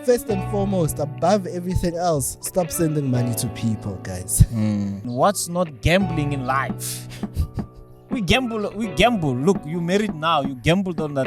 first and foremost, above everything else, stop sending money to people, guys. What's not gambling in life? We gamble. Look, you married now. You gambled on that.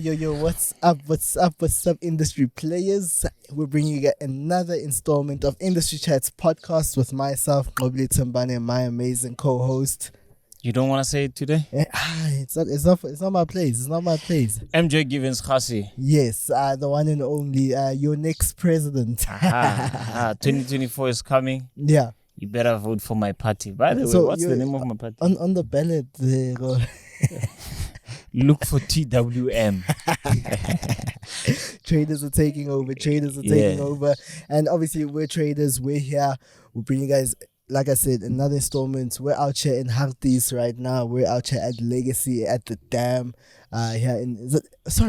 Yo, what's up, industry players? We're bringing you another installment of Industry Chats podcast with myself, Nqobile Tembane, and my amazing co-host. You don't want to say it today? It's not my place. It's not my place. MJ Givens Kgasi. Yes, the one and only, your next president. 2024 is coming. Yeah. You better vote for my party. By the way, what's the name of my party? On the ballot, look for TWM. Traders are taking over. And obviously, we're traders. We're here. We'll bring you guys, like I said, another installment. We're out here in Harties right now. We're out here at Legacy, at the dam. Here in,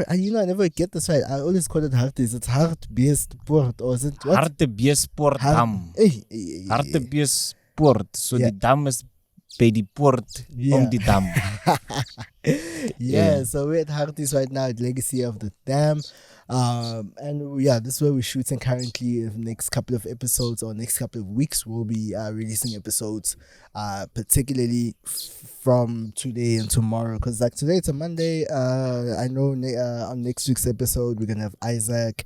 I never get this right. I always call it Harties. It's Hartbeespoort, or is it what? Hartbeespoort Dam. Hartbeespoort. So the dam is by the port on the dam. So we're at Harties right now at Legacy of the Dam. And this is where we're shooting currently. The next couple of episodes or next couple of weeks we'll be releasing episodes, particularly from today and tomorrow, because like today it's a Monday. I know on next week's episode we're gonna have Isaac.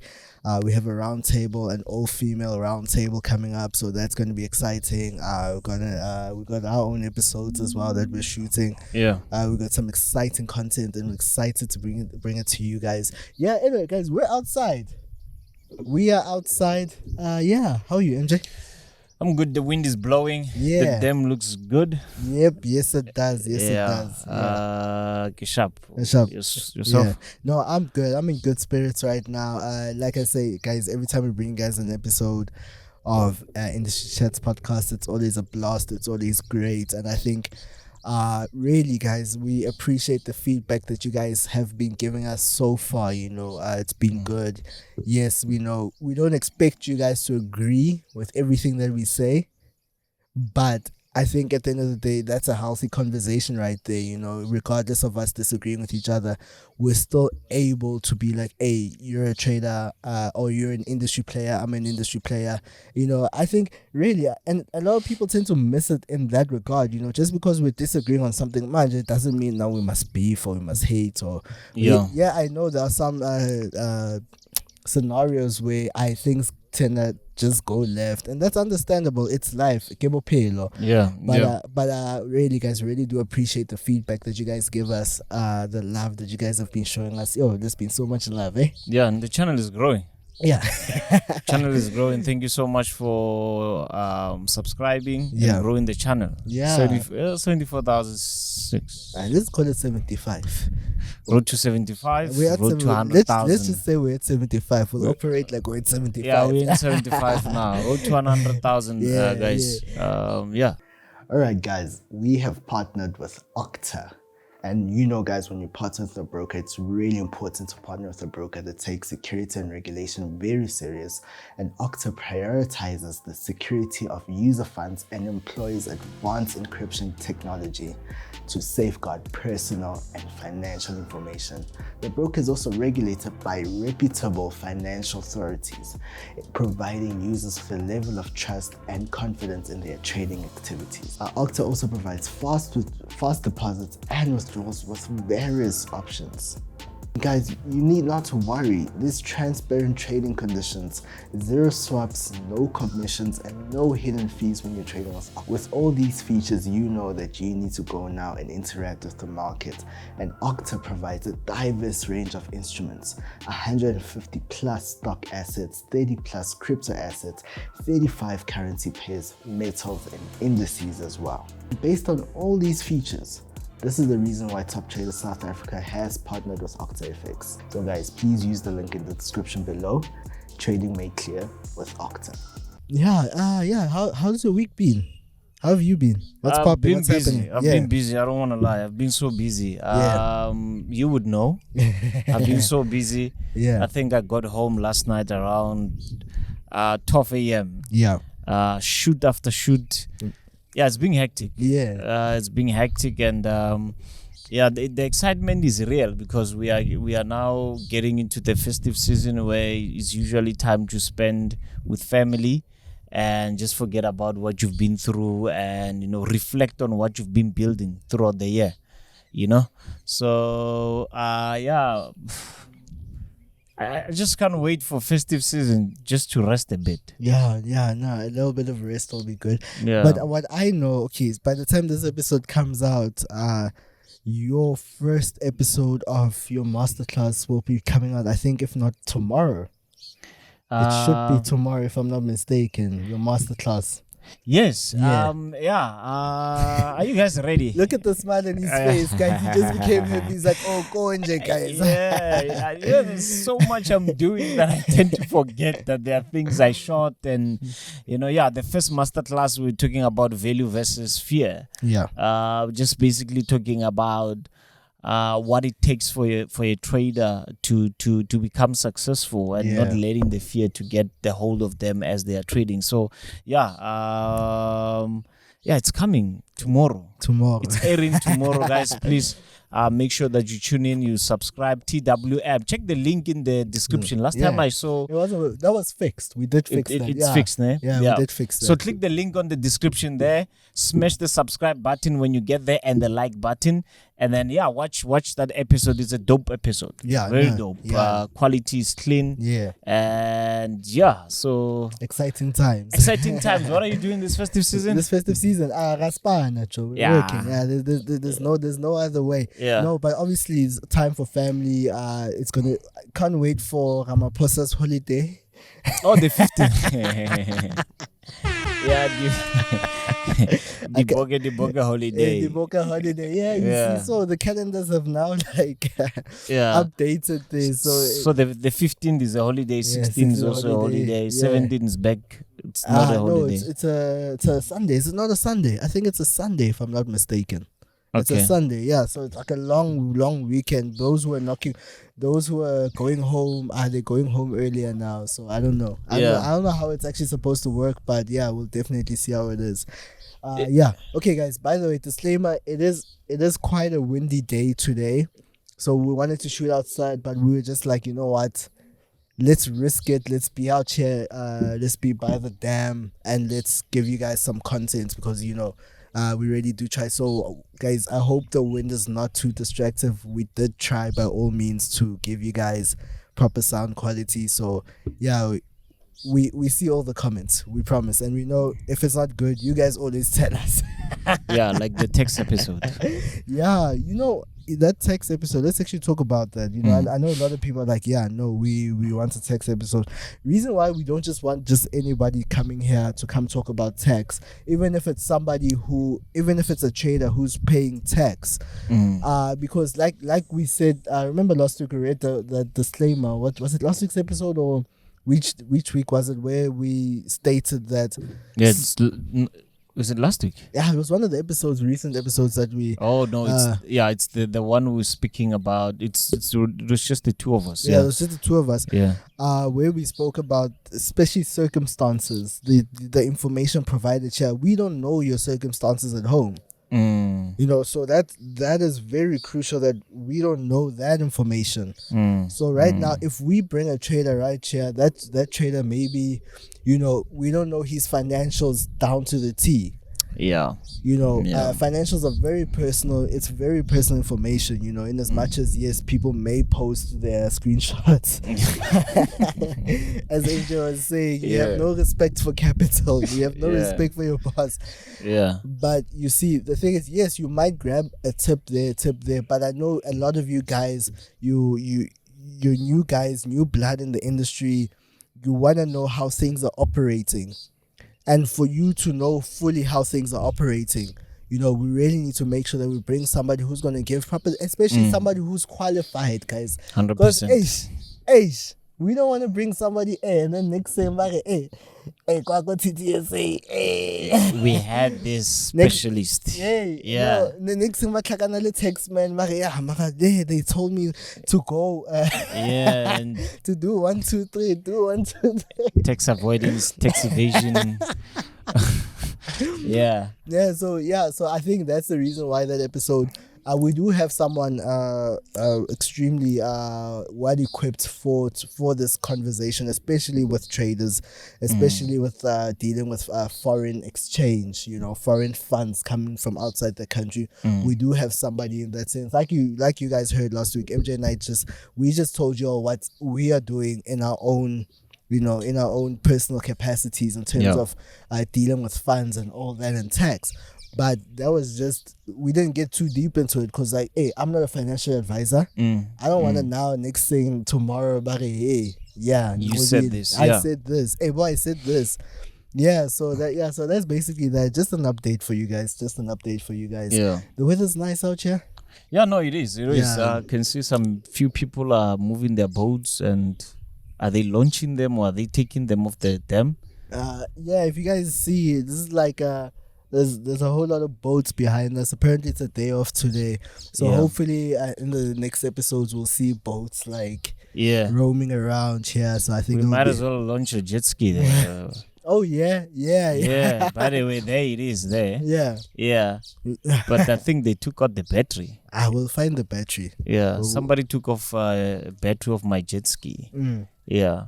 We have a round table, an all-female round table coming up, so that's going to be exciting. We got our own episodes as well that we're shooting. We got some exciting content, and we're excited to bring it to you guys. Anyway, guys, we're outside. We are outside. How are you, MJ? I'm good. The wind is blowing. The dam looks good. Yep. Yes, it does. It does. Yourself? No, I'm good. I'm in good spirits right now. Like I say, guys, every time we bring you guys an episode of Industry Chats podcast, it's always a blast. It's always great. And I think, really, guys, we appreciate the feedback that you guys have been giving us so far. It's been good. Yes, we know we don't expect you guys to agree with everything that we say, but I think at the end of the day, that's a healthy conversation right there. Regardless of us disagreeing with each other, we're still able to be like, hey, you're a trader, or you're an industry player, I'm an industry player. I think really, and a lot of people tend to miss it in that regard. Just because we're disagreeing on something, man, it doesn't mean now we must beef or we must hate or I know there are some scenarios where things tend to just go left, and that's understandable. It's life. But really, guys, really do appreciate the feedback that you guys give us, the love that you guys have been showing us. There's been so much love, and the channel is growing. Channel is growing. Thank you so much for subscribing and growing the channel. 74,006. Let's call it 75. Road to 75. We're at road to 100,000. Let's just say we're at 75. We'll operate like we're at 75. We're in 75 now. Road to 100,000, guys. All right, guys. We have partnered with Octa. And guys, when you partner with a broker, it's really important to partner with a broker that takes security and regulation very serious. And Octa prioritizes the security of user funds and employs advanced encryption technology to safeguard personal and financial information. The broker is also regulated by reputable financial authorities, providing users with a level of trust and confidence in their trading activities. Octa also provides fast deposits and withdrawals with various options. Guys, you need not to worry. There's transparent trading conditions, zero swaps, no commissions, and no hidden fees when you're trading with Octa. With all these features, you know that you need to go now and interact with the market. And Octa provides a diverse range of instruments, 150 plus stock assets, 30 plus crypto assets, 35 currency pairs, metals, and indices as well. Based on all these features, This is the reason why Top Traders South Africa has partnered with Octa FX. So guys, please use the link in the description below. Trading made clear with Octa. Yeah. How's your week been? How have you been? What's popping? What's happening? I've been busy. I don't want to lie. I've been so busy. You would know. I've been so busy. Yeah. I think I got home last night around 12 a.m. Yeah. Shoot after shoot. Yeah, it's been hectic. Yeah. It's been hectic, and the excitement is real because we are now getting into the festive season where it's usually time to spend with family and just forget about what you've been through and reflect on what you've been building throughout the year. So I just can't wait for festive season just to rest a bit. No, a little bit of rest will be good. Yeah. But what I know, is by the time this episode comes out, your first episode of your masterclass will be coming out, I think, if not tomorrow. It should be tomorrow, if I'm not mistaken, your masterclass. Yes. Yeah. Are you guys ready? Look at the smile on his face, guys. He just became happy. He's like, oh, go NJ, guys. Yeah, there's so much I'm doing that I tend to forget that there are things I shot. And, the first masterclass, we were talking about value versus fear. Yeah. Just basically talking about what it takes for a trader to become successful and not letting the fear to get the hold of them as they are trading. So it's coming tomorrow. It's airing tomorrow, guys. Please make sure that you tune in, you subscribe. TWM. Check the link in the description. Last time I saw that was fixed. We did fix that. It's fixed, né? Yeah, we did fix that. So click the link on the description there. Smash the subscribe button when you get there and the like button. And then watch that episode. It's a dope episode. Yeah, very dope. Yeah. Quality is clean. Yeah. And so exciting times. What are you doing this festive season? Raspana, we're working. Yeah, there's no other way. Yeah. No, but obviously it's time for family. Can't wait for Ramaphosa's holiday. Oh, the 15th. The Boga holiday. The Boga holiday. Yeah, you see, so the calendars have now updated this. So the 15th is a holiday, 16th is also a holiday, 17th is back. It's not a holiday. No, it's a Sunday. Is it not a Sunday? I think it's a Sunday, if I'm not mistaken. It's a Sunday, so it's like a long weekend. Those who are going home, are they going home earlier now? So I don't know. I don't know how it's actually supposed to work, but we'll definitely see how it is. Okay, guys. By the way, disclaimer: it is quite a windy day today, so we wanted to shoot outside, but we were just like, you know what? Let's risk it. Let's be out here. Let's be by the dam, and let's give you guys some content because we really do try. So guys, I hope the wind is not too distractive. We did try by all means to give you guys proper sound quality. So we see all the comments, we promise, and we know if it's not good, you guys always tell us. Like the text episode. That text episode, let's actually talk about that. I know a lot of people are like, we want a text episode. Reason why we don't just want anybody coming here to come talk about tax, even if it's a trader who's paying tax, because like we said, remember last week we read the disclaimer. What was it, last week's episode, or which week was it, where we stated that was it last week? Yeah, it was one of the recent episodes that we. Oh no! It's the one we're speaking about. It was just the two of us. Yeah, it was just the two of us. Yeah. Where we spoke about especially circumstances, the information provided here. We don't know your circumstances at home. So that is very crucial, that we don't know that information. So right now, if we bring a trader right here, that trader maybe, we don't know his financials down to the T. Financials are very personal. It's very personal information, in as much as, yes, people may post their screenshots. As AJ was saying, you have no respect for capital. You have no respect for your boss. But you see, the thing is, yes, you might grab a tip there, but I know a lot of you guys, you're new guys, new blood in the industry. You want to know how things are operating. And for you to know fully how things are operating, we really need to make sure that we bring somebody who's going to give proper, especially somebody who's qualified, guys. 100%. Because, we don't want to bring somebody, and then next time, Kwako TTSA, We had this specialist. Yeah. No, the next thing, text man, they told me to go. And to do 1, 2, 3, do 1, 2, 3. Tax avoidance, tax evasion. Yeah. So I think that's the reason why that episode. We do have someone extremely well equipped for this conversation, especially with traders, especially with dealing with foreign exchange, foreign funds coming from outside the country. We do have somebody in that sense. Like you guys heard last week, MJ and I we just told you all what we are doing in our own in our own personal capacities in terms of dealing with funds and all that and tax. But that was just, we didn't get too deep into it because, I'm not a financial advisor. I don't want to now, next thing tomorrow, but you said this. I said this. Hey, boy, I said this. So that's basically that. Just an update for you guys. Yeah. The weather's nice out here. Yeah, no, it is. I can see some few people are moving their boats, and are they launching them or are they taking them off the dam? If you guys see, this is like there's a whole lot of boats behind us. Apparently it's a day off today, so hopefully in the next episodes we'll see boats roaming around here. So I think we might as well launch a jet ski there. Oh yeah. By the way, there it is there. Yeah. But I think they took out the battery. I will find the battery. Somebody took off a battery of my jet ski.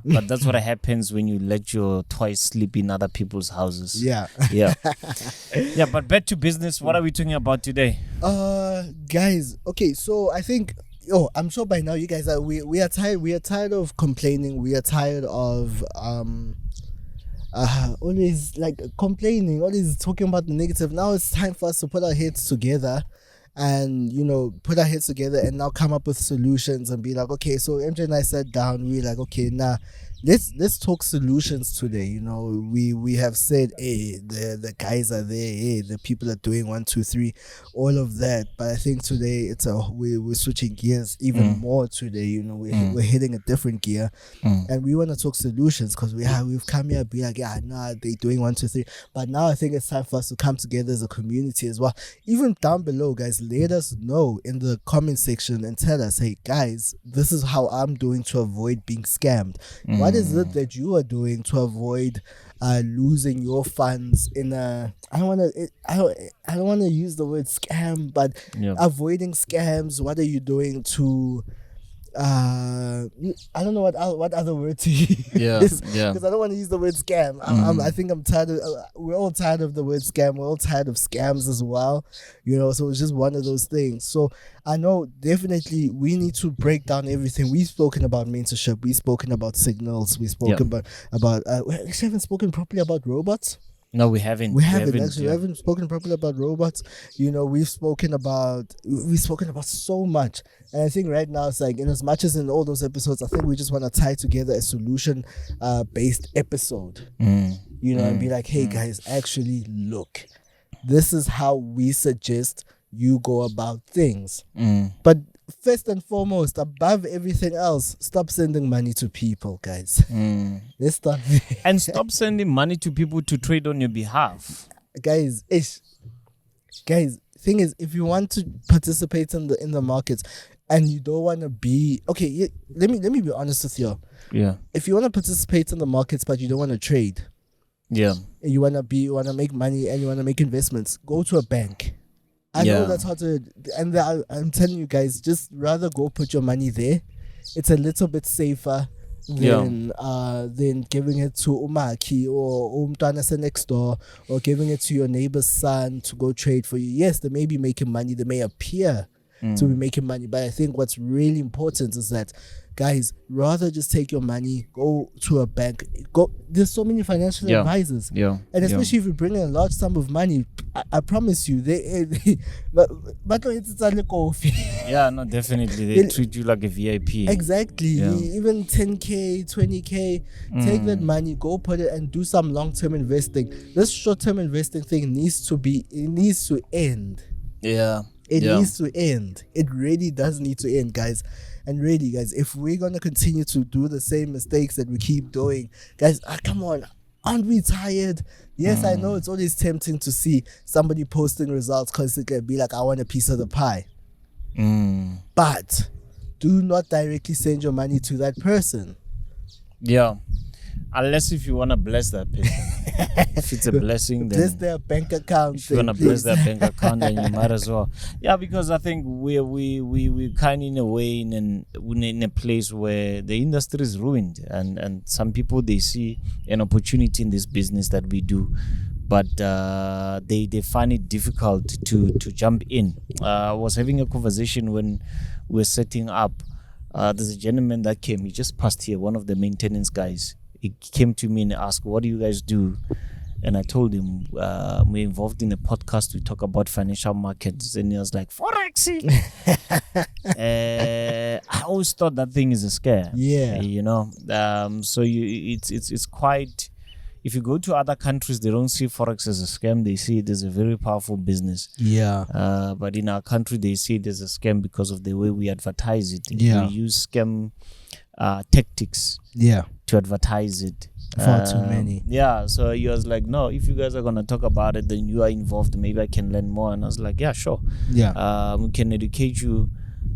But that's what happens when you let your toys sleep in other people's houses. But back to business. What are we talking about today? Guys, okay, so I think I'm sure by now you guys are we are tired of complaining. We are tired of always complaining, always talking about the negative. Now it's time for us to put our heads together and now come up with solutions and be like, okay, so MJ and I sat down, we like, okay, now let's talk solutions today. We have said, hey, the guys are there, hey, the people are doing 1, 2, 3, all of that. But I think today we're switching gears even more today. We're hitting a different gear, and we want to talk solutions because we've come here and be like, they're doing 1, 2, 3. But now I think it's time for us to come together as a community as well. Even down below, guys, let us know in the comment section and tell us, hey guys, this is how I'm doing to avoid being scammed. What is it that you are doing to avoid losing your funds in a I don't want to use the word scam, but avoiding scams? What are you doing to I don't know what other word to use because I don't want to use the word scam. I think I'm tired of we're all tired of the word scam. We're all tired of scams as well, so it's just one of those things. So I know definitely we need to break down everything. We've spoken about mentorship, we've spoken about signals, we've spoken about we actually haven't spoken properly about robots. No, we haven't. We haven't spoken properly about robots. We've spoken about so much. And I think right now it's like, in as much as in all those episodes, I think we just want to tie together a solution based episode. And be like, hey guys, actually look, this is how we suggest you go about things. But first and foremost, above everything else, stop sending money to people, guys. Let's start there. And stop sending money to people to trade on your behalf. Guys, thing is, if you want to participate in the markets and you don't want to be let me be honest with you. If you want to participate in the markets but you don't want to trade, you want to make money and you want to make investments, go to a bank. I know that's how to, and I'm telling you guys, just rather go put your money there. It's a little bit safer than giving it to Umaki or Umtana next door, or giving it to your neighbor's son to go trade for you. Yes, they may be making money, they may appear to be making money. But I think what's really important is that, guys, rather just take your money, go to a bank. There's so many financial advisors, and especially if you bring in a large sum of money, I promise you, but it's a coffee. Yeah, no, definitely they treat you like a VIP. Exactly. Even 10k, 20k, take that money, go put it and do some long-term investing. This short-term investing thing needs to end. It needs to end. It really does need to end, guys. And really, guys, if we're gonna continue to do the same mistakes that we keep doing, guys, come on, aren't we tired? Yes, I know it's always tempting to see somebody posting results constantly and be like, I want a piece of the pie. But do not directly send your money to that person. Yeah. Unless if you want to bless that person. If it's a blessing, then bless their bank account. If you want to bless their bank account, then you might as well. Yeah, because I think we're kind of in a way in a place where the industry is ruined, and some people, they see an opportunity in this business that we do, but they find it difficult to jump in. I was having a conversation when we're setting up. There's a gentleman that came. He just passed here, one of the maintenance guys. He came to me and asked, what do you guys do? And I told him, we're involved in a podcast. We talk about financial markets. And he was like, Forex. I always thought that thing is a scare. Yeah. You know, so it's quite, if you go to other countries, they don't see Forex as a scam. They see it as a very powerful business. Yeah. But in our country, they see it as a scam because of the way we advertise it. Yeah. We use scam tactics to advertise it. Far too many. Yeah, so he was like, no, if you guys are going to talk about it, then you are involved. Maybe I can learn more. And I was like, yeah, sure. Yeah. We can educate you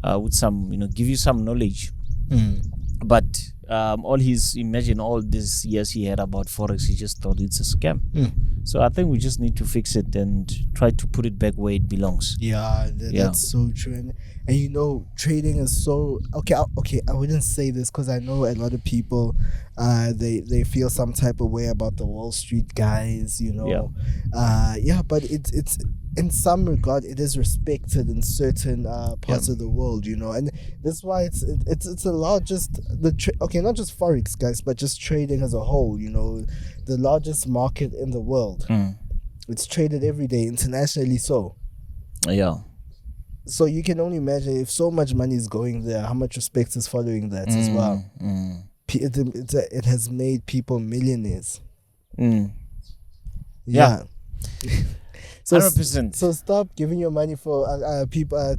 with some, give you some knowledge. But all these years he had about Forex, he just thought it's a scam. So I think we just need to fix it and try to put it back where it belongs. Yeah, that's so true. And trading is so okay. I wouldn't say this because I know a lot of people, they feel some type of way about the Wall Street guys. But it's in some regard it is respected in certain parts of the world. And that's why it's a lot. Just not just Forex, guys, but just trading as a whole. The largest market in the world. It's traded every day internationally. So you can only imagine if so much money is going there, how much respect is following that as well. It has made people millionaires. Yeah. So 100%. So stop giving your money for people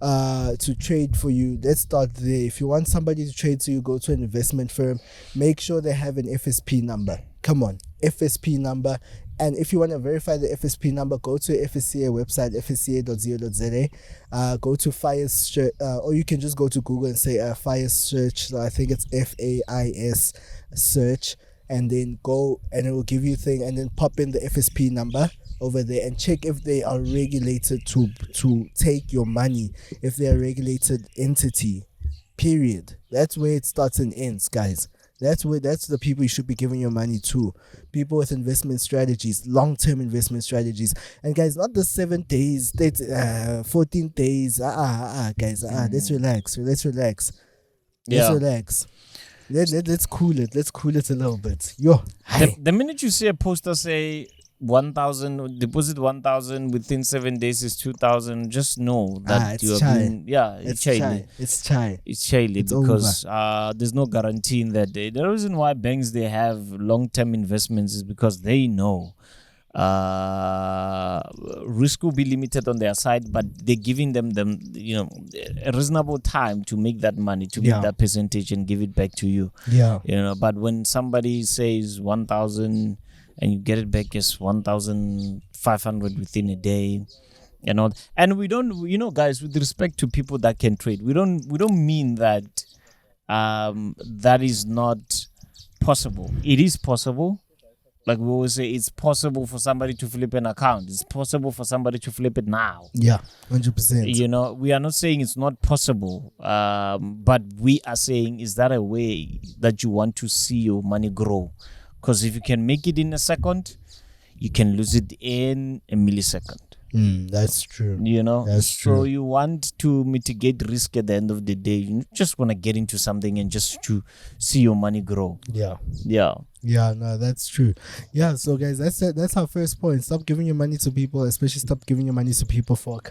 to trade for you. Let's start there. If you want somebody to trade to you, go to an investment firm. Make sure they have an FSP number. Come on, FSP number. And if you want to verify the FSP number, go to FSCA website, fsca.co.za. Go to FIRE search, or you can just go to Google and say FIRE search. So I think it's FAIS search, and then go and it will give you a thing, and then pop in the FSP number over there and check if they are regulated to take your money, if they are a regulated entity. Period. That's where it starts and ends, guys. That's the people you should be giving your money to. People with investment strategies, long-term investment strategies. And guys, not the 7 days, 14 days. Guys, let's relax. Let's relax. Let's cool it. Let's cool it a little bit. The minute you see a poster say 1,000, deposit 1,000 within 7 days is 2,000, just know that you are being, it's chai. It's chai because there's no guarantee in that day. The reason why banks, they have long-term investments is because they know risk will be limited on their side, but they're giving them a reasonable time to make that money, to make that percentage and give it back to you. But when somebody says 1,000 and you get it back as 1,500 within a day, and we don't, guys, with respect to people that can trade, we don't mean that that is not possible. It is possible. Like we always say, it's possible for somebody to flip an account. It's possible for somebody to flip it now. Yeah, 100%. We are not saying it's not possible, but we are saying, is that a way that you want to see your money grow? Because if you can make it in a second, you can lose it in a millisecond. That's true. You know, That's so true. you want to mitigate risk at the end of the day. You just want to get into something and just to see your money grow. Yeah. Yeah. No, that's true. Yeah, so guys, that's it. That's our first point. Stop giving your money to people, especially stop giving your money to people for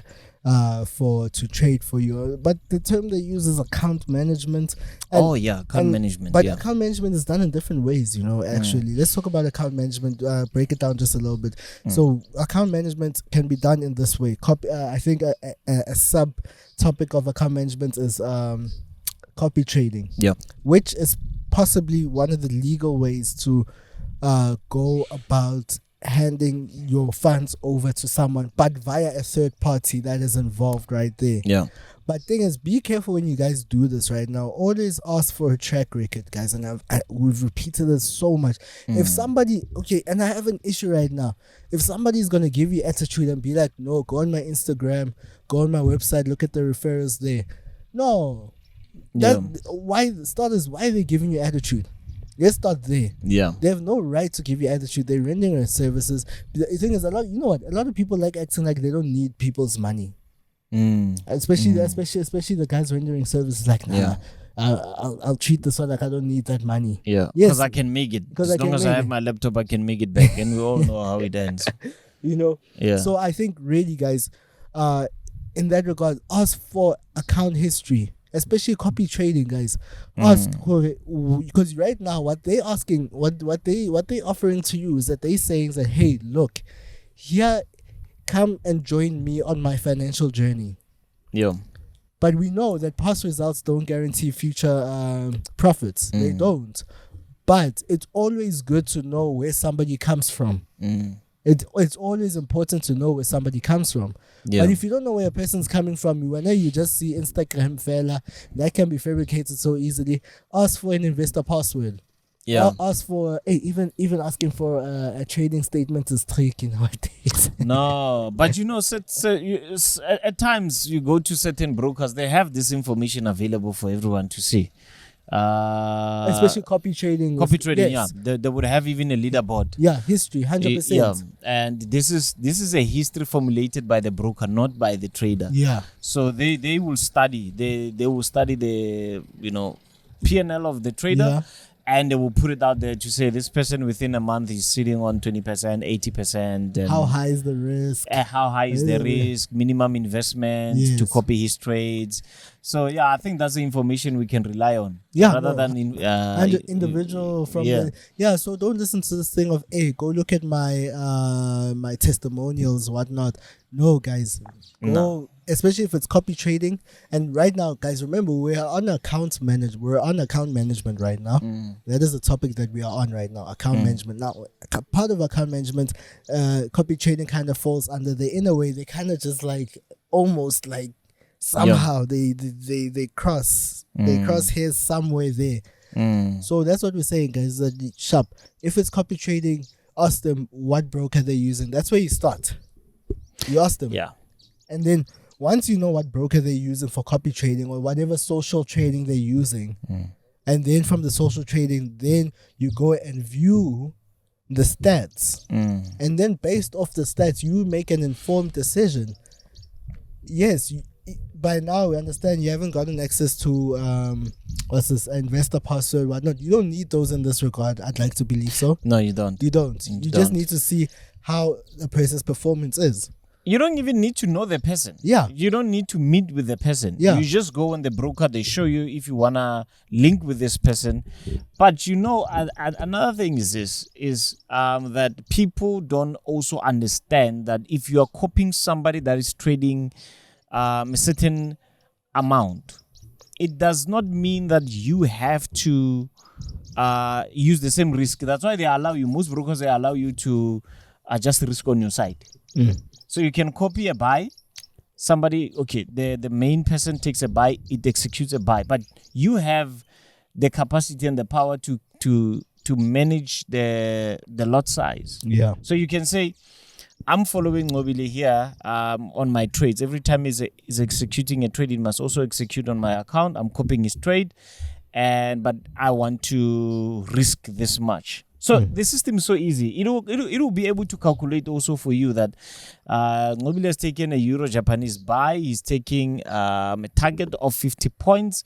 to trade for you. But the term they use is account management. Account management. But account management is done in different ways, actually. Let's talk about account management, break it down just a little bit. So account management can be done in this way. I think a sub topic of account management is copy trading. Yeah. Which is possibly one of the legal ways to go about handing your funds over to someone, but via a third party that is involved right there. Yeah. But thing is, be careful when you guys do this right now. Always ask for a track record, guys. And we've repeated this so much. If somebody, and I have an issue right now. If somebody's going to give you attitude and be like, no, go on my Instagram, go on my website, look at the referrals there. No. Why are they giving you attitude? Let's start there. Yeah. They have no right to give you attitude. They're rendering their services. The thing is, a lot of people like acting like they don't need people's money. Especially the guys rendering services like, I'll treat this one like I don't need that money. Yeah. Yes. Because I can make it. As long as I have my laptop, I can make it back. And we all know how it ends. Yeah. So I think really, guys, in that regard, ask for account history. Especially copy trading, guys. Ask because right now what they asking, what they offering to you is that they saying that, hey, look, here, come and join me on my financial journey. Yeah. But we know that past results don't guarantee future profits. They don't. But it's always good to know where somebody comes from. It's always important to know where somebody comes from. Yeah. But if you don't know where a person's coming from, whenever you just see Instagram fella, that can be fabricated so easily. Ask for an investor password. Yeah. Ask for even asking for a trading statement is tricky nowadays. No, but at times you go to certain brokers, they have this information available for everyone to see. Especially copy trading. Yes. Yeah. They would have even a leaderboard. Yeah, history, 100%. Yeah, and this is a history formulated by the broker, not by the trader. Yeah. So they will study. They will study the P&L of the trader. Yeah. And they will put it out there to say this person within a month is sitting on 20%, 80%. How high is the risk? How high is the risk? Minimum investment to copy his trades. So yeah, I think that's the information we can rely on. Yeah, rather than individual from So don't listen to this thing of go look at my my testimonials, whatnot. No, guys, go. Especially if it's copy trading. And right now, guys, remember we're on account management right now. That is the topic that we are on right now, account management. Now, part of account management, copy trading kind of falls under the, in a way, they kind of just like almost like somehow they cross hairs somewhere there. So that's what we're saying, guys. That sharp. If it's copy trading, ask them what broker they're using. That's where you start. You ask them. Yeah. And then once you know what broker they're using for copy trading or whatever social trading they're using, and then from the social trading, then you go and view the stats. And then based off the stats, you make an informed decision. Yes, by now we understand you haven't gotten access to investor password, whatnot. You don't need those in this regard. I'd like to believe so. No, you don't. You just need to see how the person's performance is. You don't even need to know the person. Yeah. You don't need to meet with the person. Yeah. You just go on the broker. They show you if you want to link with this person. But another thing is that people don't also understand that if you are copying somebody that is trading a certain amount, it does not mean that you have to use the same risk. That's why most brokers, they allow you to adjust risk on your side. So you can copy a buy. Somebody, the main person takes a buy, it executes a buy, but you have the capacity and the power to manage the lot size. Yeah. So you can say, I'm following Nqobile here on my trades. Every time he's executing a trade, it must also execute on my account. I'm copying his trade, but I want to risk this much. So the system is so easy. It'll be able to calculate also for you that Nqobile has taken a Euro-Japanese buy. He's taking a target of 50 points,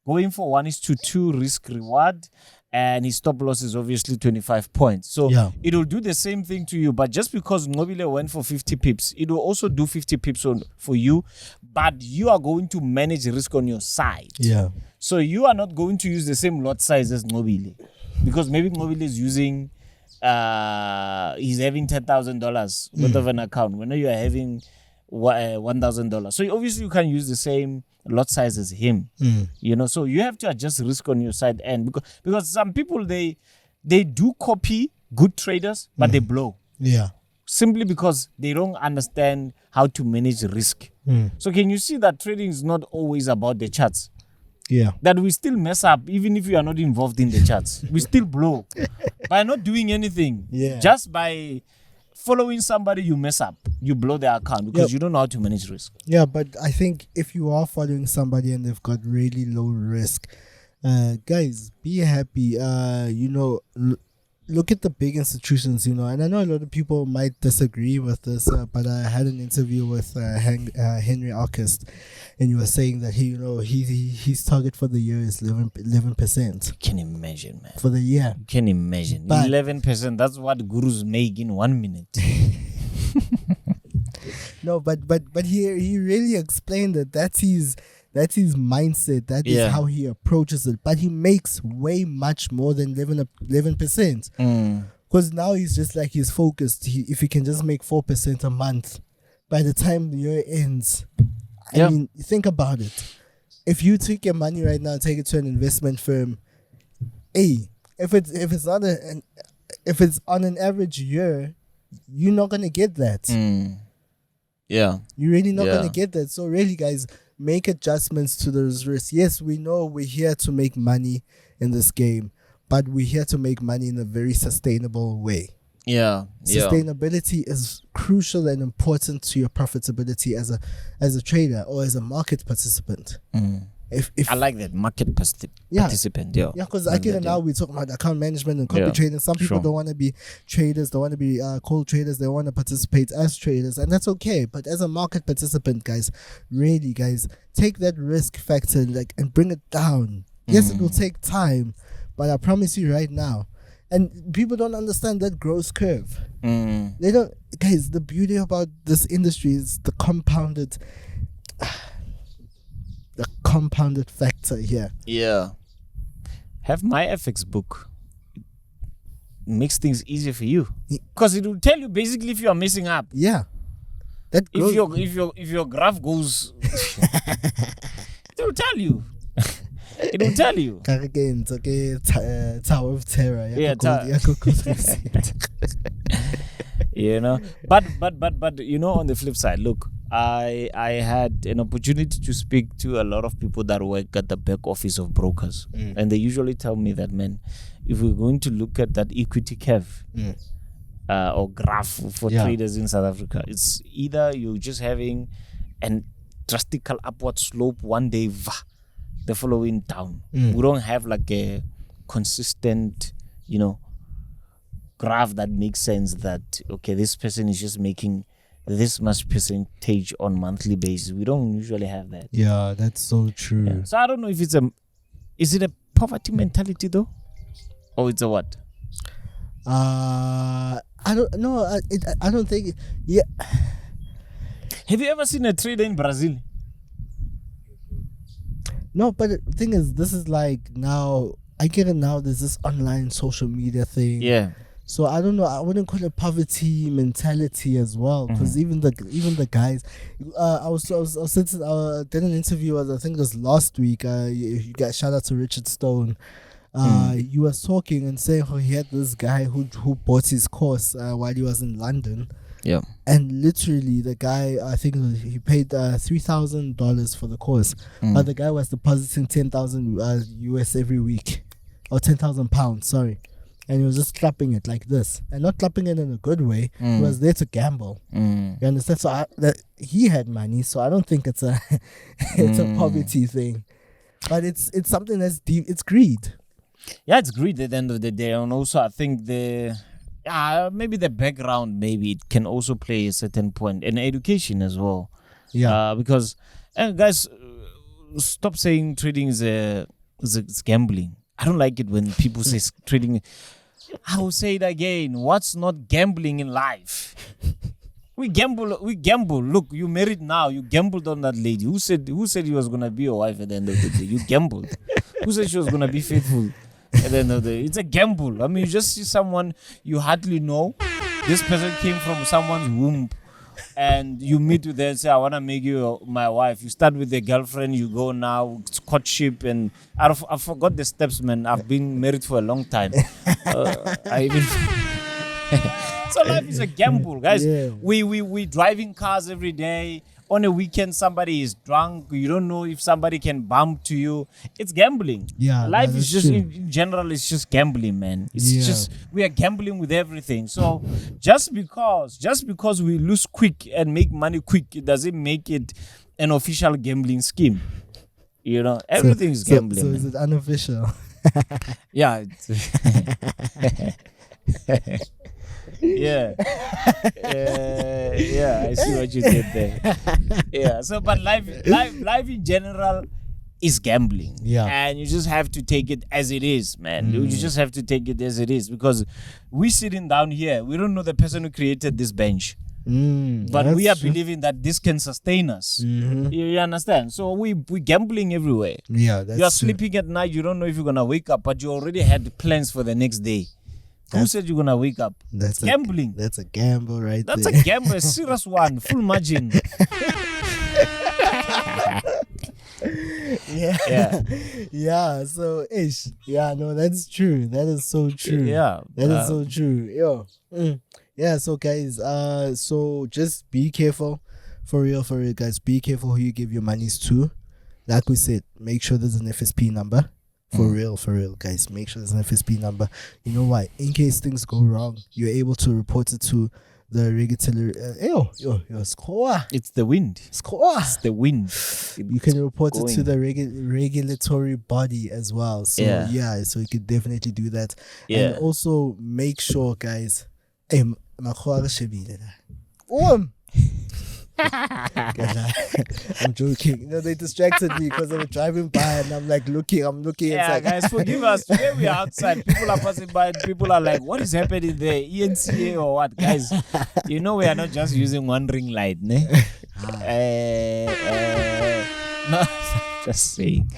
going for 1:2 risk-reward, and his stop loss is obviously 25 points. So it'll do the same thing to you. But just because Nqobile went for 50 pips, it will also do 50 pips for you. But you are going to manage risk on your side. Yeah. So you are not going to use the same lot size as Nqobile. Because maybe Nqobile is using, he's having $10,000 worth of an account. When you are having $1,000. So obviously you can use the same lot size as him. You know, so you have to adjust risk on your side end. Because some people, they do copy good traders, but they blow. Yeah. Simply because they don't understand how to manage risk. So can you see that trading is not always about the charts? Yeah. That we still mess up even if you are not involved in the charts. We still blow by not doing anything. Yeah. Just by following somebody, you mess up. You blow their account because you don't know how to manage risk. Yeah, but I think if you are following somebody and they've got really low risk, guys, be happy. Look at the big institutions, and I know a lot of people might disagree with this, but I had an interview with Henry August, and you were saying that his target for the year is 11%. You can imagine, man. For the year. You can imagine. But 11%, that's what gurus make in 1 minute. No, but he really explained that that's his mindset. That is how he approaches it. But he makes way much more than 11%. Because now he's just like, he's focused. If he can just make 4% a month, by the time the year ends, I mean, think about it. If you take your money right now and take it to an investment firm, if it's on an average year, you're not gonna get that. Yeah, you're really not gonna get that. So really, guys, make adjustments to those risks. Yes, we know we're here to make money in this game, but we're here to make money in a very sustainable way. Yeah. Sustainability is crucial and important to your profitability as a trader or as a market participant. If I like that market participant. Yeah, because now we talk about account management and copy trading. Some people don't want to be traders, don't want to be cold traders. They want to participate as traders, and that's okay. But as a market participant, guys, really, guys, take that risk factor and bring it down. Yes, it will take time, but I promise you right now. And people don't understand that growth curve. They don't, guys. The beauty about this industry is the compounded factor here. Yeah. Have my FX book. It makes things easier for you. Because it will tell you basically if you are messing up. Yeah. That if your graph goes it will tell you. It will tell you. Again, it's okay. Tower of Terror. But on the flip side, look, I had an opportunity to speak to a lot of people that work at the back office of brokers, and they usually tell me that, man, if we're going to look at that equity curve or graph for traders in South Africa, it's either you're just having an drastic upward slope one day, the following down. We don't have like a consistent, graph that makes sense that, okay, this person is just making this much percentage on monthly basis. We don't usually have that. Yeah, that's so true. Yeah. So I don't know if is it a poverty mentality though? Or it's a what? I don't know. I don't think. Yeah. Have you ever seen a trader in Brazil? No, but the thing is, this is like now, I get it now, there's this online social media thing. Yeah. So I don't know, I wouldn't call it poverty mentality as well, because even the guys, I did an interview, I think it was last week. You guys, shout out to Richard Stone. You was talking and saying how he had this guy who bought his course while he was in London. Yeah. And literally the guy, I think he paid $3,000 for the course, but the guy was depositing 10,000 US every week, or 10,000 pounds, sorry. And he was just clapping it like this, and not clapping it in a good way. He was there to gamble. You understand? So he had money, so I don't think it's a poverty thing, but it's something that's deep. It's greed. Yeah, it's greed at the end of the day. And also, I think maybe the background, maybe it can also play a certain point. And education as well. Yeah. Because, guys, stop saying trading is gambling. I don't like it when people say trading. I will say it again. What's not gambling in life? We gamble. Look, you married now. You gambled on that lady. Who said he was gonna be your wife at the end of the day? You gambled. Who said she was gonna be faithful at the end of the day? It's a gamble. I mean, you just see someone you hardly know. This person came from someone's womb, and you meet with them and say, I wanna make you my wife. You start with a girlfriend. You go now courtship, and I forgot the steps, man. I've been married for a long time. I even. So life is a gamble, guys. Yeah. We driving cars every day. On a weekend, somebody is drunk. You don't know if somebody can bump to you. It's gambling. Yeah, life that is is just true. in general. It's just gambling, man. It's Yeah. just we are gambling with everything. So just because we lose quick and make money quick, it doesn't make it an official gambling scheme. You know, everything is gambling. So man. is it unofficial? Yeah. Yeah. Yeah, I see what you did there. Yeah. So, but life in general is gambling. Yeah. And you just have to take it as it is, man. You just have to take it as it is, because we sitting down here, we don't know the person who created this bench. But we are believing that this can sustain us. You understand? So we gambling everywhere. Yeah, that's You are true. sleeping at night, you don't know if you're gonna wake up, but you already had plans for the next day. Who said you're gonna wake up? That's Gambling. That's a gamble right That's there. a gamble, a serious one, full margin. Yeah. Yeah. So, ish. Yeah, no, that's true. That is so true. Yeah. That is so true. Yo. Yeah, so guys, so just be careful. For real, guys. Be careful who you give your monies to. Like we said, make sure there's an FSP number. For real, guys. Make sure there's an FSP number. You know why? In case things go wrong, you're able to report it to the regulatory. Score. It's the wind. Score. It's the wind. You can report it to going. the regulatory body as well. So Yeah. so you could definitely do that. Yeah. And also make sure, guys. Hey, I'm joking. You know, they distracted me because they were driving by and I'm looking. Yeah, It's like, guys, forgive us. Today we are outside. People are passing by and people are like, what is happening there? ENCA or what? Guys, you know we are not just using one ring light, ne? No, just saying.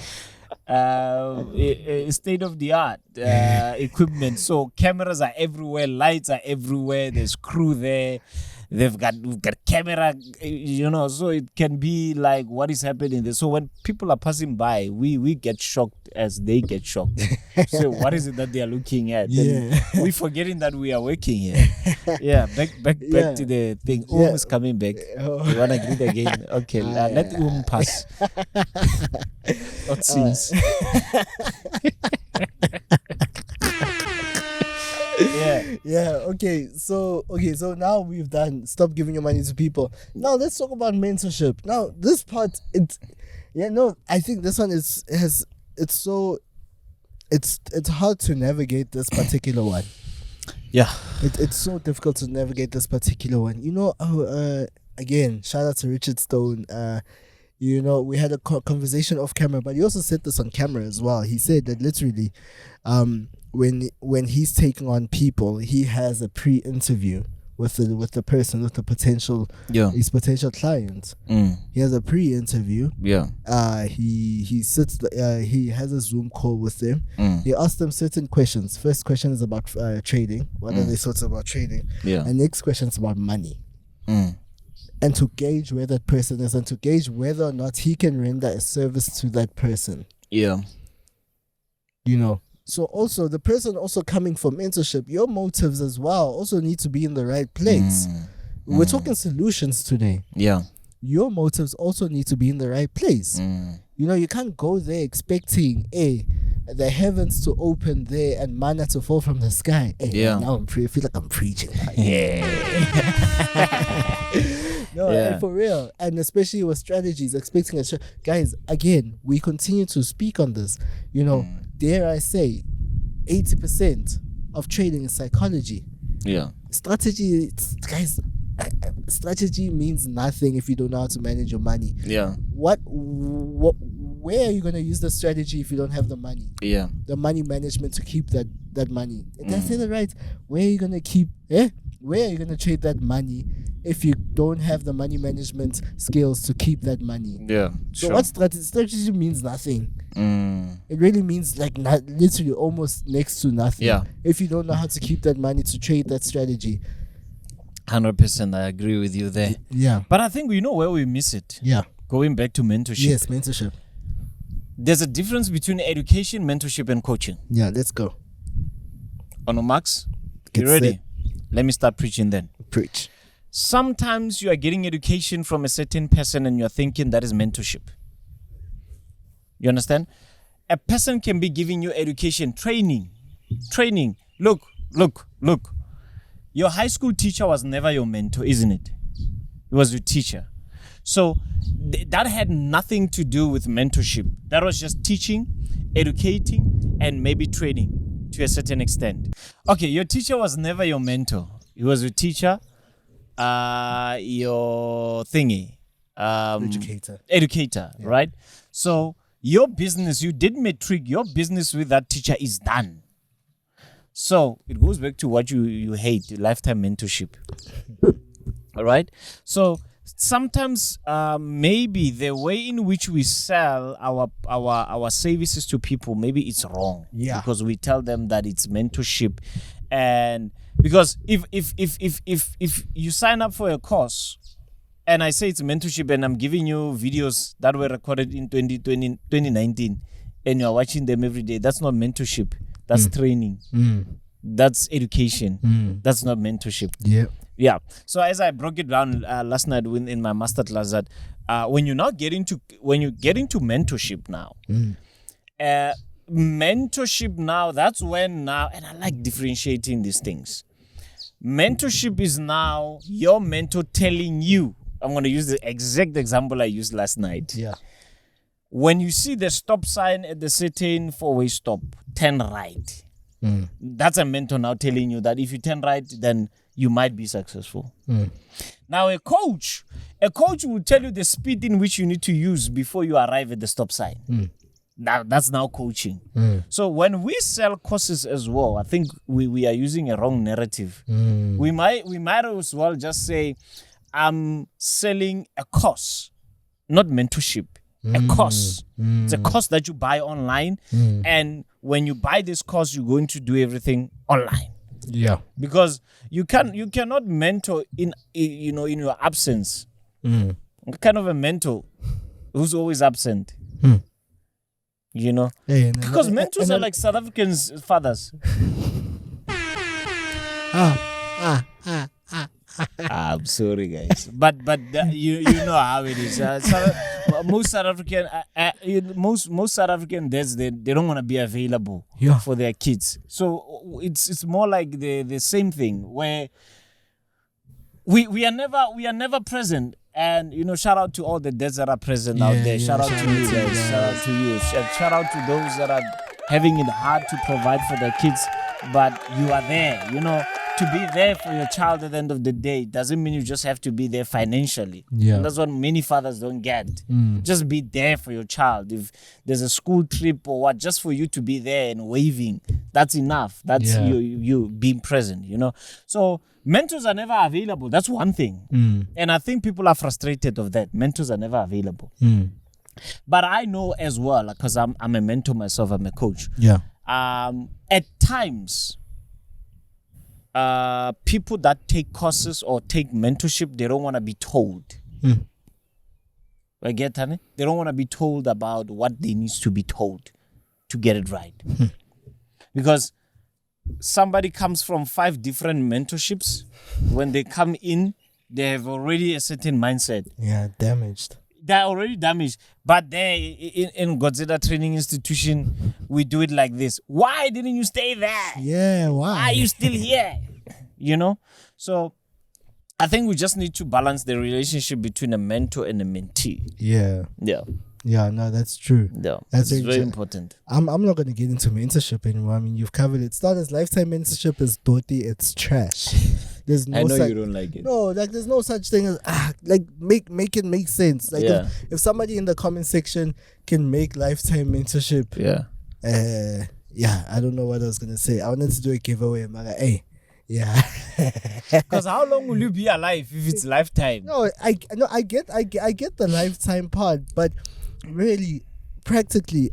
State of the art equipment. So cameras are everywhere, lights are everywhere. There's crew there. We've got camera, you know, so it can be like what is happening there. So when people are passing by, we get shocked as they get shocked. So what is it that they are looking at? Yeah. And we forgetting that we are working here. Yeah, back to the thing. Yeah. Is coming back. Oh. You wanna greet again? Okay, let pass. Not since. Okay, so now we've done stop giving your money to people. Now let's talk about mentorship. Now this part, I think this one it's hard to navigate this particular one. Yeah. It's so difficult to navigate this particular one. You know, again, shout out to Richard Stone. You know, we had a conversation off camera, but he also said this on camera as well. He said that literally, when he's taking on people, he has a pre-interview with the person, with the potential his potential client. He has a pre-interview. He sits. He has a Zoom call with them. He asks them certain questions. First question is about trading. What are they thoughts about trading? And next question is about money. And to gauge where that person is, and to gauge whether or not he can render a service to that person. Yeah. You know. So also the person also coming for mentorship, your motives as well also need to be in the right place. We're talking solutions today. Yeah. Your motives also need to be in the right place. You know, you can't go there expecting the heavens to open there and manna to fall from the sky. Now I feel like I'm preaching. No, for real. And especially with strategies, expecting guys, again, we continue to speak on this. You know, dare I say, 80% of trading is psychology. Yeah. Strategy, guys, strategy means nothing if you don't know how to manage your money. Yeah. Where are you going to use the strategy if you don't have the money? Yeah. The money management to keep that money. Did I say that right? Where are you going to keep, where are you going to trade that money if you don't have the money management skills to keep that money? Yeah. So sure. what strategy means nothing. Mm. It really means like literally almost next to nothing. Yeah. If you don't know how to keep that money to trade that strategy. 100%, I agree with you there. Yeah. But I think we know where we miss it. Yeah. Going back to mentorship. Yes, mentorship. There's a difference between education, mentorship, and coaching. Yeah, let's go. On a Max, Get you ready? set. Let me start preaching then. Preach. Sometimes you are getting education from a certain person and you're thinking that is mentorship. You understand? A person can be giving you education, training. Look. Your high school teacher was never your mentor, isn't it? It was your teacher. So that had nothing to do with mentorship. That was just teaching, educating, and maybe training to a certain extent. Okay, your teacher was never your mentor. He was your teacher, your thingy. Educator, yeah. Right? So your business, you did metric, your business with that teacher is done. So it goes back to what you hate, lifetime mentorship. All right? So sometimes maybe the way in which we sell our services to people, maybe it's wrong. Yeah. Because we tell them that it's mentorship. And because if you sign up for a course and I say it's mentorship and I'm giving you videos that were recorded in 2019 and you're watching them every day, that's not mentorship. That's training. That's education. That's not mentorship. Yeah. So as I broke it down last night in my masterclass, that when you get into mentorship now, mentorship now, that's when now, and I like differentiating these things. Mentorship is now your mentor telling you. I'm going to use the exact example I used last night. Yeah. When you see the stop sign at the certain four-way stop, turn right. That's a mentor now telling you that if you turn right, then you might be successful. Now, a coach will tell you the speed in which you need to use before you arrive at the stop sign. That's now coaching. So when we sell courses as well, I think we are using a wrong narrative. We might as well just say, I'm selling a course, not mentorship. A course. It's a course that you buy online, and when you buy this course, you're going to do everything online. Yeah. Because you cannot mentor in your absence. Kind of a mentor who's always absent. You know? Because mentors are like South Africans' fathers. I'm sorry, guys, but you know how it is. Most South African most South African dads, they don't want to be available for their kids. So it's more like the same thing where we are never present. And shout out to all the dads that are present out there. Shout out to you guys. Shout out to you. Shout out to those that are having it hard to provide for their kids, but you are there. To be there for your child at the end of the day doesn't mean you just have to be there financially. Yeah. And that's what many fathers don't get. Just be there for your child. If there's a school trip or what, just for you to be there and waving, that's enough. That's you being present, So mentors are never available. That's one thing. And I think people are frustrated of that. Mentors are never available. But I know as well, because I'm a mentor myself, I'm a coach. Yeah. At times, people that take courses or take mentorship, they don't want to be told. I get it? They don't want to be told about what they need to be told to get it right. Because somebody comes from 5 different mentorships. When they come in, they have already a certain mindset. Yeah, damaged. They're already damaged. But they in Godzilla Training Institution, we do it like this. Why didn't you stay there? Yeah, why? Why are you still here? So I think we just need to balance the relationship between a mentor and a mentee. Yeah. Yeah. Yeah, no, that's true. Yeah, That's it's very very true. important. I'm not gonna get into mentorship anymore. I mean, you've covered it. Start as lifetime mentorship is dirty. It's trash. There's no I know such, you don't like it. no, like there's no such thing as like make it make sense. Like Yeah. if somebody in the comment section can make lifetime mentorship, Yeah. yeah, I don't know what I was gonna say. I wanted to do a giveaway. I'm like, hey, yeah. Because how long will you be alive if it's lifetime? No, I get the lifetime part, but really, practically,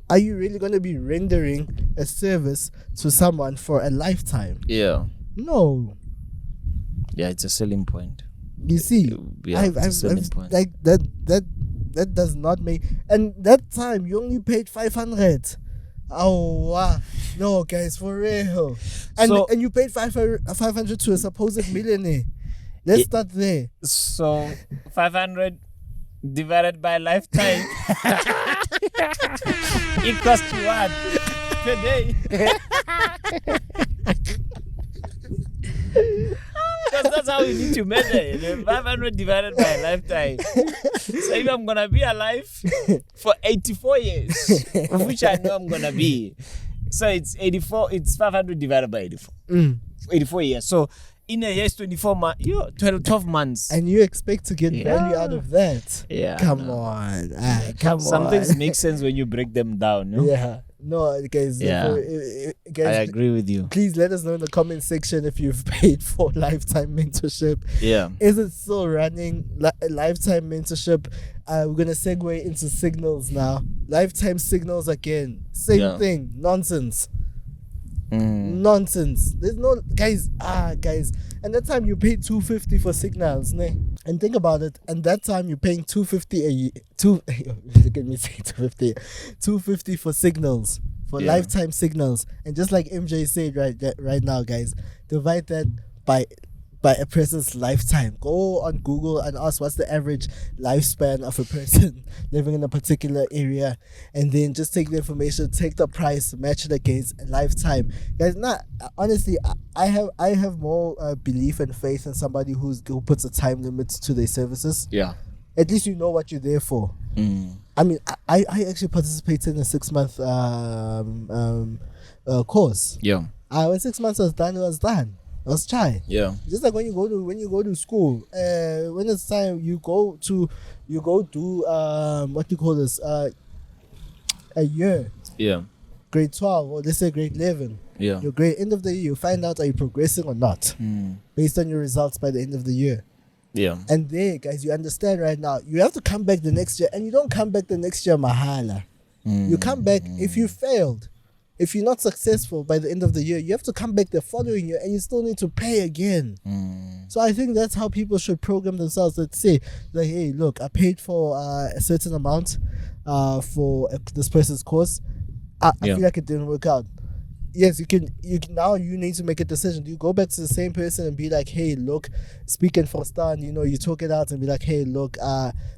are you really going to be rendering a service to someone for a lifetime? Yeah. No. Yeah, it's a selling point. You see, Yeah, it's a selling point. like that does not make. And that time you only paid 500. Oh wow. No, guys, for real. And So- and you paid 500 to a supposed millionaire. Let's start there. So 500 divided by lifetime equals to what per day? Because that's how we need to measure it. 500 divided by lifetime. So if I'm gonna be alive for 84 years, of which I know I'm gonna be, so it's 84. It's 500 divided by 84. 84 years. So in a year, it's 24 months. 12 months. And you expect to get value out of that? Yeah. Come on. Come Some on. things make sense when you break them down. No? Yeah. No, guys. Yeah. Guys, I agree with you. please let us know in the comment section if you've paid for lifetime mentorship. Yeah. Is it still running? Lifetime mentorship. We're gonna segue into signals now. Lifetime signals again. Same thing. Nonsense. Nonsense. There's no guys. And that time you paid 250 for signals, ne? And think about it. And that time you're paying 250 a year. Look at me say 250. 250 for signals, for lifetime signals. And just like MJ said right now, guys, divide that by a person's lifetime. Go on Google and ask what's the average lifespan of a person living in a particular area, and then just take the information, take the price, match it against a lifetime. Guys, honestly, I have more belief and faith in somebody who puts a time limit to their services. Yeah. At least you know what you're there for. I mean, I actually participated in a 6-month course. Yeah. When 6 months was done, it was done. It was chai. Yeah. Just like when you go to school, when it's time you go do what do you call this, a year, Yeah. grade 12 or let's say grade 11. Yeah. Your grade end of the year, you find out are you progressing or not based on your results by the end of the year. Yeah. And there, guys, you understand right now, you have to come back the next year, and you don't come back the next year mahala. You come back if you failed. If you're not successful by the end of the year, you have to come back the following year and you still need to pay again. So I think that's how people should program themselves. Let's say, like, hey, look, I paid for a certain amount for this person's course. I feel like it didn't work out. Yes, you can now you need to make a decision. Do you go back to the same person and be like, hey, look, speaking for Stan, you talk it out and be like, hey, look,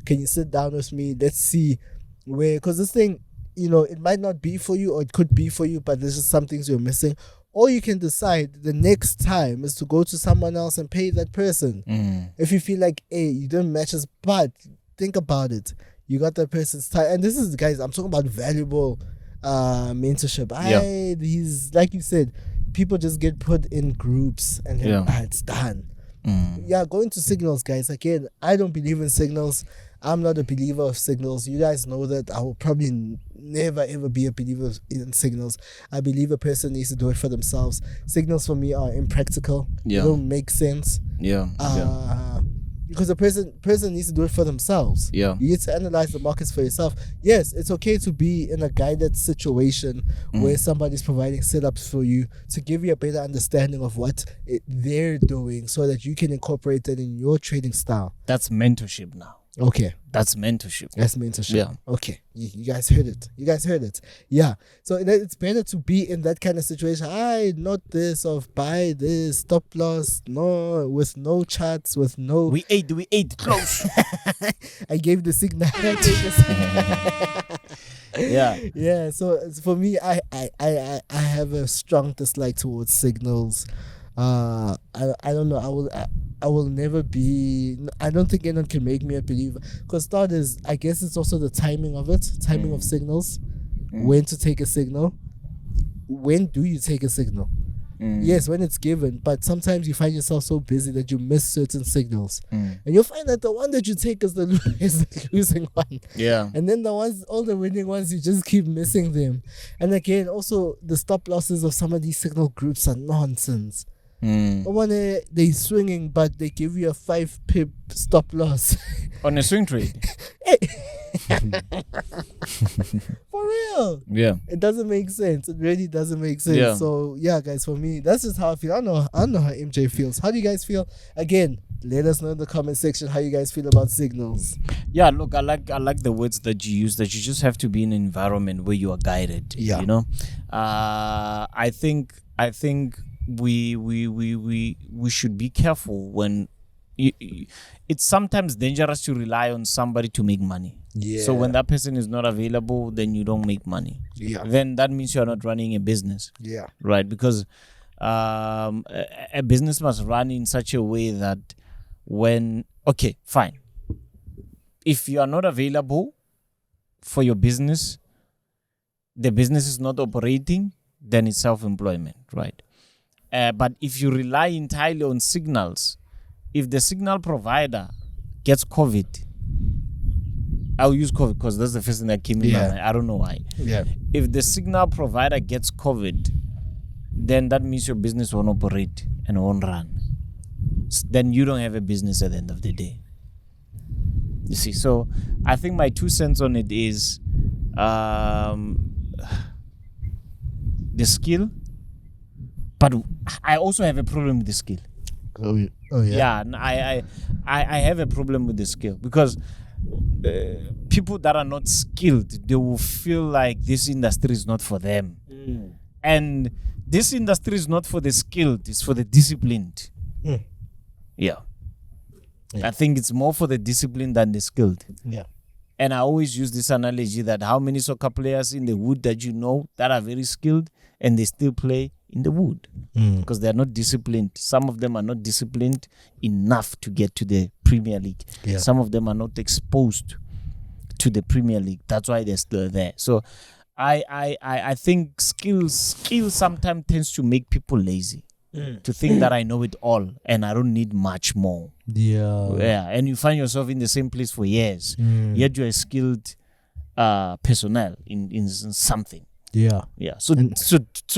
can you sit down with me? Let's see where, because this thing, it might not be for you or it could be for you, but there's just some things you're missing. Or you can decide the next time is to go to someone else and pay that person. If you feel like, hey, you didn't match us, but think about it. You got that person's time. And this is, guys, I'm talking about valuable mentorship. These, like you said, people just get put in groups and then it's done. Going to signals, guys. Again, I don't believe in signals. I'm not a believer of signals. You guys know that. I will probably never ever be a believer in signals. I believe a person needs to do it for themselves. Signals for me are impractical. They don't make sense. Because a person needs to do it for themselves. You need to analyze the markets for yourself. Yes, it's okay to be in a guided situation where somebody's providing setups for you to give you a better understanding of what they're doing so that you can incorporate it in your trading style. That's mentorship now. Okay. That's mentorship. That's mentorship. Yeah. Okay. You guys heard it. Yeah. So it's better to be in that kind of situation. Not this of buy this, stop loss, no, with no charts, with no. We ate close. I gave the signal. Yeah. So for me, I have a strong dislike towards signals. I don't know. I will never be. I don't think anyone can make me a believer. Because starters, I guess it's also the timing of it, timing of signals, when to take a signal. When do you take a signal? Yes, when it's given, but sometimes you find yourself so busy that you miss certain signals, and you'll find that the one that you take is the losing one. Yeah. And then all the winning ones, you just keep missing them. And again, also the stop losses of some of these signal groups are nonsense. When they're swinging, but they give you a 5 pip stop loss On a swing trade. For real. Yeah. It doesn't make sense. It really doesn't make sense. Yeah. So yeah, guys, for me, that's just how I feel. I don't know how MJ feels. How do you guys feel? Again, let us know in the comment section how you guys feel about signals. Yeah, look, I like the words that you use, that you just have to be in an environment where you are guided. Yeah. You know? I think we should be careful when it's sometimes dangerous to rely on somebody to make money. Yeah. So when that person is not available, then you don't make money. Yeah. Then that means you're not running a business. Yeah. Right? Because a business must run in such a way that okay, fine. If you are not available for your business, the business is not operating, then it's self-employment, right? But if you rely entirely on signals, if the signal provider gets COVID, I'll use COVID because that's the first thing that came in my mind. I don't know why. Yeah. If the signal provider gets COVID, then that means your business won't operate and won't run. Then you don't have a business at the end of the day. You see, so I think my 2 cents on it is the skill, but I also have a problem with the skill. Oh yeah. Yeah, I have a problem with the skill because people that are not skilled, they will feel like this industry is not for them. And this industry is not for the skilled, it's for the disciplined. Yeah. I think it's more for the disciplined than the skilled. Yeah. And I always use this analogy that how many soccer players in the wood that you know that are very skilled and they still play in the wood because they are not disciplined. Some of them are not disciplined enough to get to the Premier League. Yeah. Some of them are not exposed to the Premier League. That's why they're still there. So I think skill sometimes tends to make people lazy. To think that I know it all and I don't need much more. Yeah, and you find yourself in the same place for years. Yet you're a skilled personnel in something. Yeah. So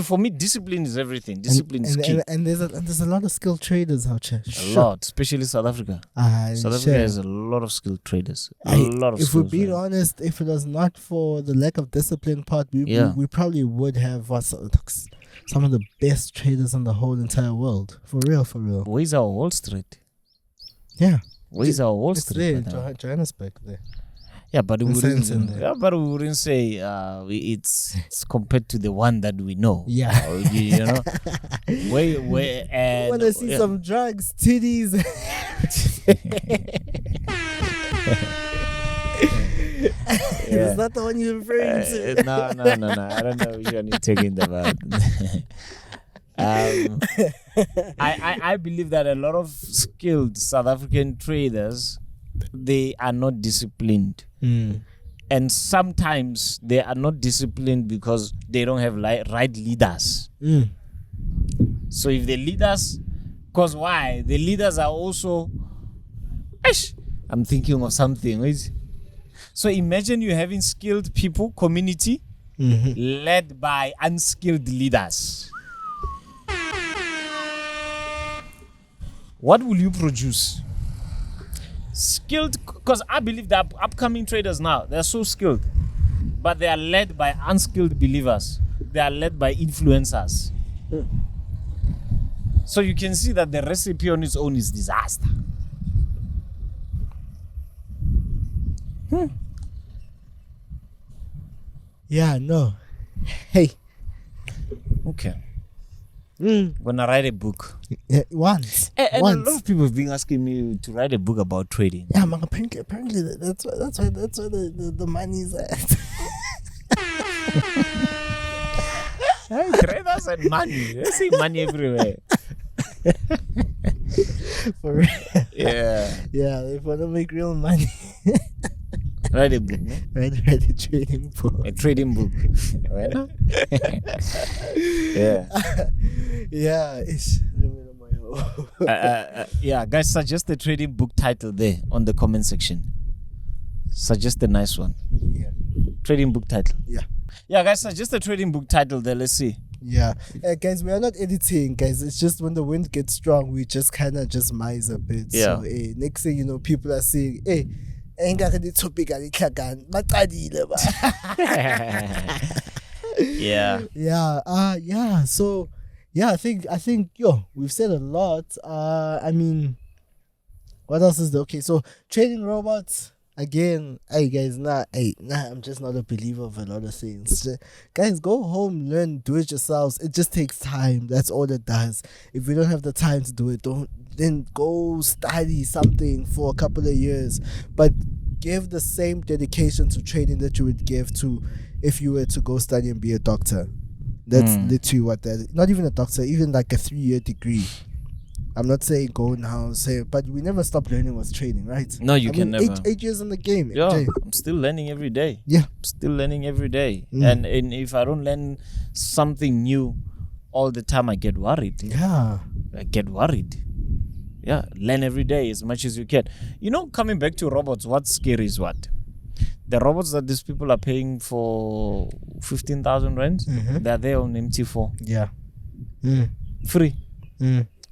for me, discipline is everything. Discipline is key. And there's a lot of skilled traders out there. A lot, especially South Africa. South Africa has a lot of skilled traders. If we're being honest, if it was not for the lack of discipline part, we probably would have some of the best traders in the whole entire world. For real. Where's our Wall Street? Yeah. Where's our Wall Street? There, Johannesburg there. Yeah, but we wouldn't say it's compared to the one that we know. Yeah. You know? Where and want to see some drugs, titties. Is that the one you're referring to? No. I don't know which one you're talking about. I believe that a lot of skilled South African traders, they are not disciplined. And sometimes they are not disciplined because they don't have right leaders. So if the leaders, because why? The leaders are also, I'm thinking of something. So imagine you having skilled people, community, led by unskilled leaders. What will you produce? Skilled, because I believe that upcoming traders now, they're so skilled, but they are led by unskilled believers. They are led by influencers. So you can see that the recipe on its own is disaster. Yeah, no. Hey. Okay. When I write a book. Once. And a lot of people have been asking me to write a book about trading. Yeah, man, apparently that's where the money's at. Hey, traders and money. They see money everywhere. For real. Yeah. Yeah, if you want to make real money, Write a book, no? write a trading book. A trading book. Right? Yeah. Yeah, it's Yeah, guys, suggest a trading book title there on the comment section. Suggest a nice one. yeah. Trading book title. Yeah. Yeah, guys, suggest a trading book title there. Let's see. Yeah, guys, we are not editing, guys. It's just when the wind gets strong, we just kind of just mize a bit. Yeah. So, next thing you know, people are saying, "Hey, ain't got any topic, I can't Yeah. Yeah. So, yeah, I think, we've said a lot. I mean, what else is there? Okay, so trading robots. Again, hey guys, I'm just not a believer of a lot of things. Guys, go home, learn, do it yourselves. It just takes time. That's all it does. If you don't have the time to do it, then go study something for a couple of years. But give the same dedication to trading that you would give to if you were to go study and be a doctor. That's literally what that is. Not even a doctor, even like a 3-year degree. I'm not saying go now, but we never stop learning what's trading, right? No, you can never. 8 years in the game. Yeah, I'm still learning every day. Yeah. I'm still learning every day. And if I don't learn something new all the time, I get worried. Yeah. I get worried. Yeah, learn every day as much as you can. You know, coming back to robots, what's scary is what? The robots that these people are paying for 15,000 rand, they're there on MT4. Yeah. Free.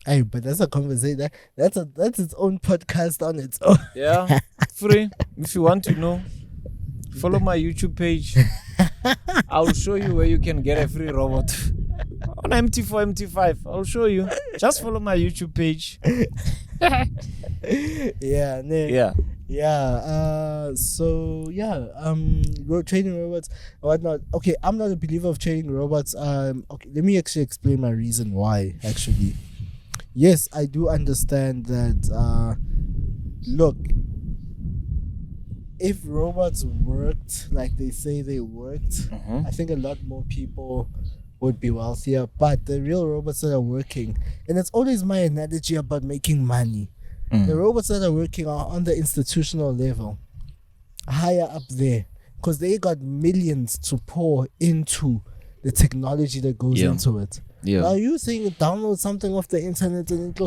Hey, but that's a conversation. That's its own podcast on its own. Yeah, free. If you want to know, follow my YouTube page. I'll show you where you can get a free robot on MT4, MT5. I'll show you. Just follow my YouTube page. Yeah. So trading robots or whatnot. Okay, I'm not a believer of trading robots. Okay, let me actually explain my reason why. Actually, yes, I do understand that. Look, if robots worked like they say they worked, I think a lot more people would be wealthier. But the real robots that are working, and it's always my analogy about making money. The robots that are working are on the institutional level, higher up there, because they got millions to pour into the technology that goes into it. Yeah. Now you think download something off the internet and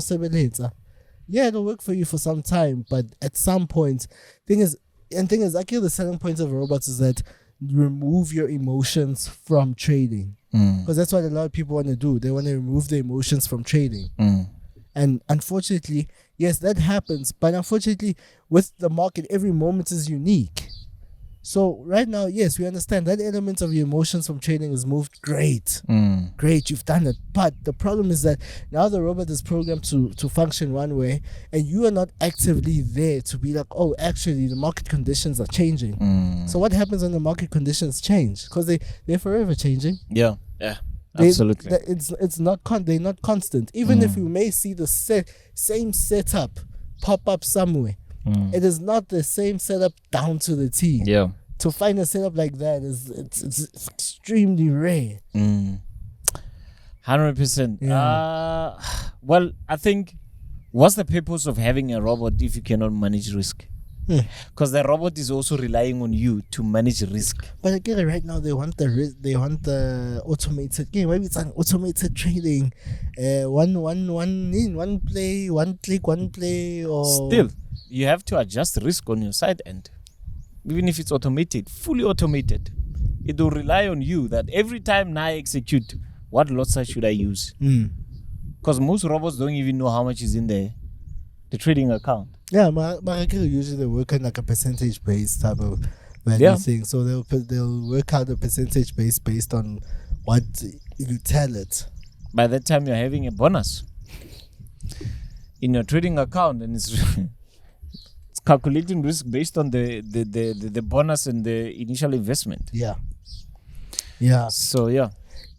it'll work for you for some time, but at some point, thing is, I feel the selling point of robots is that remove your emotions from trading, because that's what a lot of people want to do. They want to remove the emotions from trading. And unfortunately, yes, that happens. But unfortunately, with the market, every moment is unique. So right now, yes, we understand that element of your emotions from trading is moved. Great. Great, you've done it. But the problem is that now the robot is programmed to function one way, and you are not actively there to be like, oh, actually, the market conditions are changing. So what happens when the market conditions change? Because they're forever changing. Yeah. Absolutely. It's not they're not constant. Even if you may see the same setup pop up somewhere, it is not the same setup down to the T. Yeah. To find a setup like that it's extremely rare. 100%. Yeah. Well, I think, what's the purpose of having a robot if you cannot manage risk? Because the robot is also relying on you to manage risk. But again, right now they want the automated game. Maybe it's an automated trading. One play, one click, one play. Or still, you have to adjust risk on your side end. Even if it's automated, fully automated, it will rely on you that every time I execute, what lot size should I use? Because most robots don't even know how much is in the trading account. Yeah, but usually they work on like a percentage based type of value thing. So they'll work out the percentage based on what you tell it. By that time, you're having a bonus in your trading account, and it's calculating risk based on the bonus and the initial investment. Yeah. So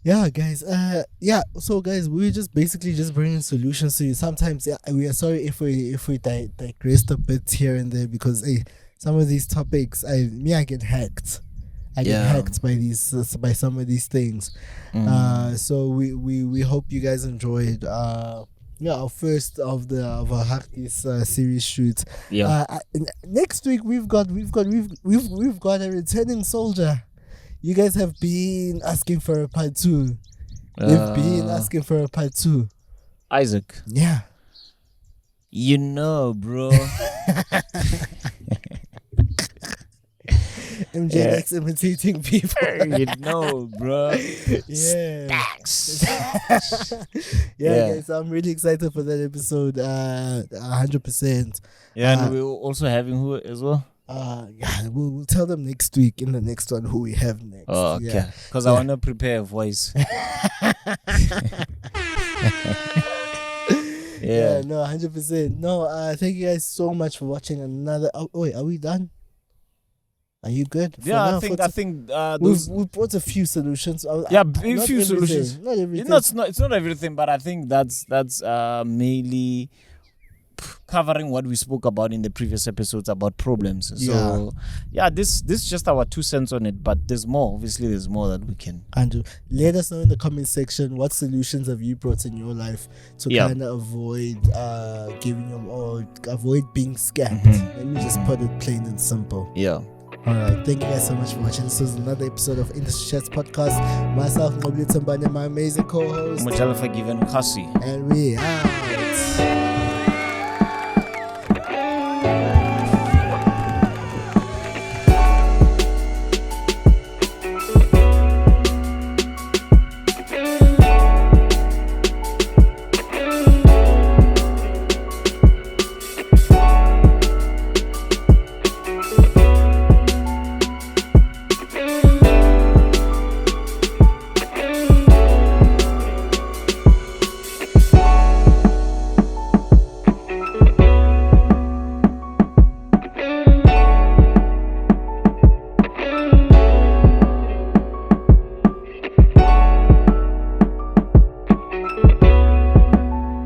Yeah, guys. So guys, we're just basically just bringing solutions to you. Sometimes, we are sorry if we digressed a bit here and there, because some of these topics, I get hacked. I get hacked by some of these things. So we hope you guys enjoyed. our first of our Hartis series shoot. Yeah. Next week we've got a returning soldier. You guys have been asking for a part 2. They've been asking for a part 2. Isaac. Yeah. You know, bro. MJ likes imitating people. You know, bro. Yeah. Stacks. Yeah, guys, I'm really excited for that episode. 100%. Yeah, and we're also having who as well? We'll tell them next week in the next one who we have next. Oh, okay. Because I want to prepare a voice. Yeah, no, 100%. No, thank you guys so much for watching another. Oh, wait, are we done? Are you good? Yeah, I think we've brought a few solutions. A few solutions. Not everything. It's not everything, but I think that's mainly covering what we spoke about in the previous episodes about problems. So this is just our 2 cents on it, but there's more. Obviously, there's more that we can. Andrew, let us know in the comment section what solutions have you brought in your life to kind of avoid giving them or avoid being scammed. Let me just put it plain and simple. Yeah. Alright, thank you guys so much for watching. This was another episode of Industry Chats Podcast. Myself, Nqobile Tembane, my amazing co-host, Givens Kgasi. and we are